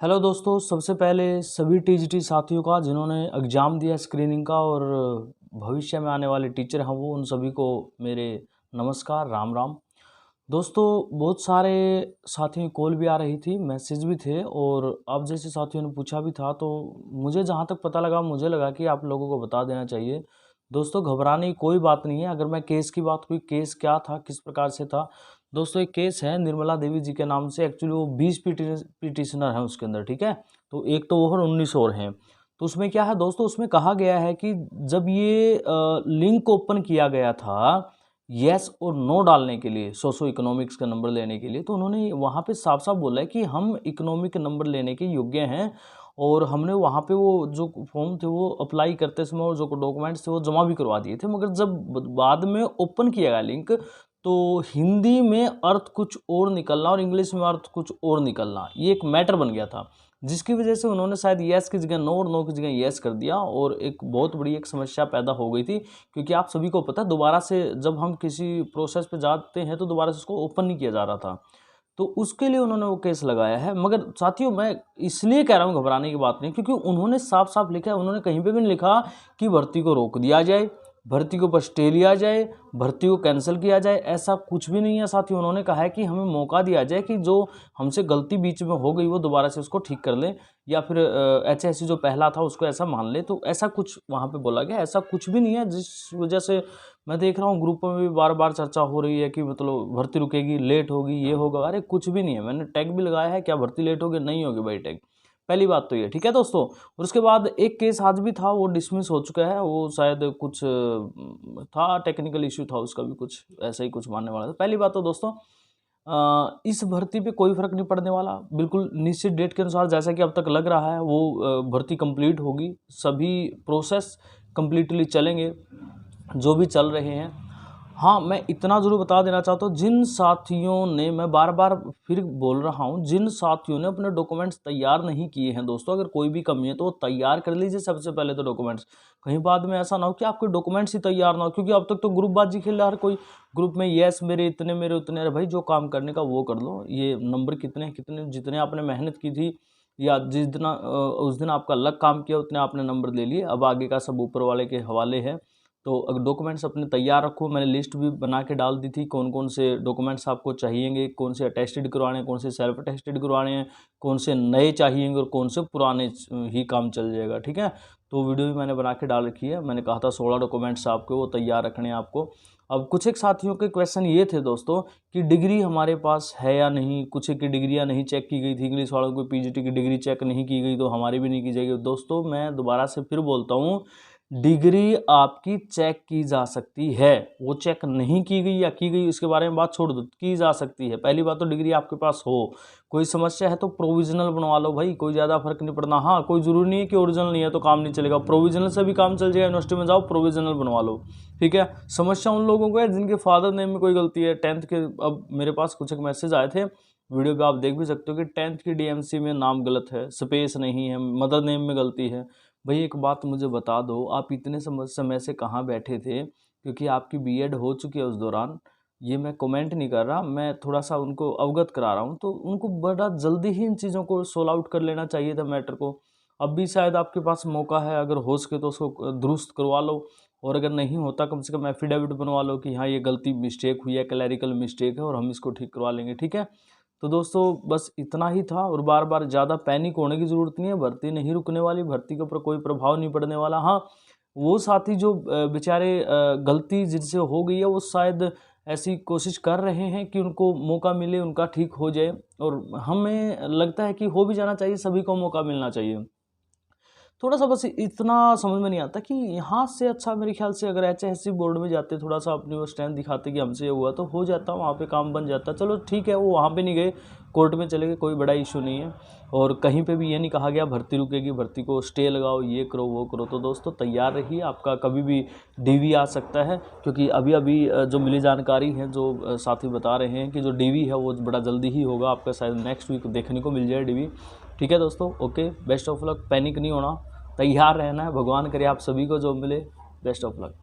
Hello दोस्तों, सबसे पहले सभी टीजीटी साथियों का जिन्होंने एग्ज़ाम दिया स्क्रीनिंग का और भविष्य में आने वाले टीचर हैं वो उन सभी को मेरे नमस्कार, राम राम। दोस्तों, बहुत सारे साथियों की कॉल भी आ रही थी, मैसेज भी थे और आप जैसे साथियों ने पूछा भी था, तो मुझे जहाँ तक पता लगा मुझे लगा कि आप लोगों को बता देना चाहिए। दोस्तों, घबराने की कोई बात नहीं है। अगर मैं केस की बात हुई, केस क्या था, किस प्रकार से था। दोस्तों, एक केस है निर्मला देवी जी के नाम से। एक्चुअली वो 20 पिटिशनर हैं उसके अंदर, ठीक है। तो एक तो वो और 19 और हैं। तो उसमें क्या है दोस्तों, उसमें कहा गया है कि जब ये लिंक ओपन किया गया था येस और नो डालने के लिए, सोशो इकोनॉमिक्स का नंबर लेने के लिए, तो उन्होंने वहाँ पे साफ साफ बोला है कि हम इकोनॉमिक नंबर लेने के योग्य हैं और हमने वहाँ पे वो जो फॉर्म थे वो अप्लाई करते समय और जो डॉक्यूमेंट्स थे वो जमा भी करवा दिए थे। मगर जब बाद में ओपन किया गया लिंक, तो हिंदी में अर्थ कुछ और निकलना और इंग्लिश में अर्थ कुछ और निकलना, ये एक मैटर बन गया था, जिसकी वजह से उन्होंने शायद येस की जगह नो और नो की जगह येस कर दिया और एक बहुत बड़ी एक समस्या पैदा हो गई थी। क्योंकि आप सभी को पता है, दोबारा से जब हम किसी प्रोसेस पे जाते हैं तो दोबारा से उसको ओपन नहीं किया जा रहा था, तो उसके लिए उन्होंने वो केस लगाया है। मगर साथियों, मैं इसलिए कह रहा हूँ घबराने की बात नहीं, क्योंकि उन्होंने साफ साफ लिखा है, उन्होंने कहीं पे भी नहीं लिखा कि भर्ती को रोक दिया जाए, भर्ती के ऊपर स्टे लिया जाए, भर्ती को कैंसिल किया जाए, ऐसा कुछ भी नहीं है साथियों। उन्होंने कहा है कि हमें मौका दिया जाए कि जो हमसे गलती बीच में हो गई वो दोबारा से उसको ठीक कर लें, या फिर HSC जो पहला था उसको ऐसा मान ले। तो ऐसा कुछ वहाँ पे बोला गया, ऐसा कुछ भी नहीं है। जिस वजह से मैं देख रहा हूँ ग्रुपों में भी बार बार चर्चा हो रही है कि मतलब भर्ती रुकेगी, लेट होगी, ये होगा। अरे कुछ भी नहीं है। मैंने टैग भी लगाया है, क्या भर्ती लेट होगी? नहीं होगी भाई टैग। पहली बात तो ये, ठीक है दोस्तों। और उसके बाद एक केस आज भी था, वो डिसमिस हो चुका है। वो शायद कुछ था, टेक्निकल इश्यू था उसका भी, कुछ ऐसा ही कुछ मानने वाला था। पहली बात तो दोस्तों, इस भर्ती पे कोई फर्क नहीं पड़ने वाला। बिल्कुल निश्चित डेट के अनुसार, जैसा कि अब तक लग रहा है, वो भर्ती कंप्लीट होगी। सभी प्रोसेस कंप्लीटली चलेंगे जो भी चल रहे हैं। हाँ, मैं इतना ज़रूर बता देना चाहता हूँ, जिन साथियों ने, मैं बार बार फिर बोल रहा हूँ, जिन साथियों ने अपने डॉक्यूमेंट्स तैयार नहीं किए हैं दोस्तों, अगर कोई भी कमी है तो वो तैयार कर लीजिए सबसे पहले तो डॉक्यूमेंट्स। कहीं बाद में ऐसा ना हो कि आपके डॉक्यूमेंट्स ही तैयार ना हो, क्योंकि अब तक तो ग्रुपबाजी खेल रहा है हर कोई। ग्रुप में येस मेरे इतने, मेरे उतने। अरे भाई, जो काम करने का वो कर लो। ये नंबर कितने कितने, जितने आपने मेहनत की थी या जिस दिन उस दिन आपका अलग काम किया, उतने आपने नंबर ले लिए। अब आगे का सब ऊपर वाले के हवाले है। तो अगर डॉक्यूमेंट्स अपने तैयार रखो। मैंने लिस्ट भी बना के डाल दी थी, कौन कौन से डॉक्यूमेंट्स आपको चाहिएंगे, कौन से अटेस्टेड करवाने हैं, कौन से सेल्फ अटेस्टेड करवाने हैं, कौन से नए चाहिएंगे और कौन से पुराने ही काम चल जाएगा, ठीक है। तो वीडियो भी मैंने बना के डाल रखी है। मैंने कहा था 16 डॉक्यूमेंट्स आपको वो तैयार रखने हैं आपको। अब कुछ एक साथियों के क्वेश्चन ये थे दोस्तों कि डिग्री हमारे पास है या नहीं। कुछ एक की डिग्रियाँ नहीं चेक की गई थी, इंग्लिश वालों को PGT की डिग्री चेक नहीं की गई, तो हमारी भी नहीं की जाएगी। दोस्तों, मैं दोबारा से फिर बोलता हूँ, डिग्री आपकी चेक की जा सकती है। वो चेक नहीं की गई या की गई, उसके बारे में बात छोड़ दो, की जा सकती है। पहली बात तो डिग्री आपके पास हो। कोई समस्या है तो प्रोविजनल बनवा लो भाई, कोई ज़्यादा फर्क नहीं पड़ना। हाँ, कोई ज़रूरी नहीं है कि ओरिजिनल नहीं है तो काम नहीं चलेगा, प्रोविजनल से भी काम चल जाएगा। यूनिवर्सिटी में जाओ, प्रोविजनल बनवा लो, ठीक है। समस्या उन लोगों को है जिनके फादर नेम में कोई गलती है, 10th के। अब मेरे पास कुछ एक मैसेज आए थे, वीडियो पे आप देख भी सकते हो कि 10th की DMC में नाम गलत है, स्पेस नहीं है, मदर नेम में गलती है। भाई एक बात मुझे बता दो, आप इतने समय से कहाँ बैठे थे? क्योंकि आपकी BEd हो चुकी है उस दौरान। ये मैं कमेंट नहीं कर रहा, मैं थोड़ा सा उनको अवगत करा रहा हूँ। तो उनको बड़ा जल्दी ही इन चीज़ों को सोल्व आउट कर लेना चाहिए था मैटर को। अब भी शायद आपके पास मौका है, अगर हो सके तो उसको दुरुस्त करवा लो। और अगर नहीं होता, कम से कम एफिडेविट बनवा लो कि हाँ, ये गलती मिस्टेक हुई है, क्लैरिकल मिस्टेक है और हम इसको ठीक करवा लेंगे, ठीक है। तो दोस्तों, बस इतना ही था। और बार बार ज़्यादा पैनिक होने की ज़रूरत नहीं है। भर्ती नहीं रुकने वाली, भर्ती के ऊपर कोई प्रभाव नहीं पड़ने वाला। हाँ, वो साथी जो बेचारे गलती जिनसे हो गई है, वो शायद ऐसी कोशिश कर रहे हैं कि उनको मौका मिले, उनका ठीक हो जाए। और हमें लगता है कि हो भी जाना चाहिए, सभी को मौका मिलना चाहिए। थोड़ा सा बस इतना समझ में नहीं आता कि यहाँ से अच्छा मेरे ख्याल से अगर HSC बोर्ड में जाते, थोड़ा सा अपनी वो स्ट्रेंथ दिखाते कि हमसे ये हुआ, तो हो जाता, वहाँ पे काम बन जाता। चलो ठीक है, वो वहाँ पे नहीं गए, कोर्ट में चले गए, कोई बड़ा इशू नहीं है। और कहीं पे भी ये नहीं कहा गया भर्ती रुकेगी, भर्ती को स्टे लगाओ, ये करो वो करो। तो दोस्तों, तैयार रहिए, आपका कभी भी DV आ सकता है। क्योंकि अभी अभी जो मिली जानकारी है, जो साथी बता रहे हैं कि जो DV है वो बड़ा जल्दी ही होगा आपका, शायद नेक्स्ट वीक देखने को मिल जाए DV, ठीक है दोस्तों। Okay, best of luck. Panic नहीं होना, तैयार रहना है। भगवान करे आप सभी को जॉब मिले। Best of luck.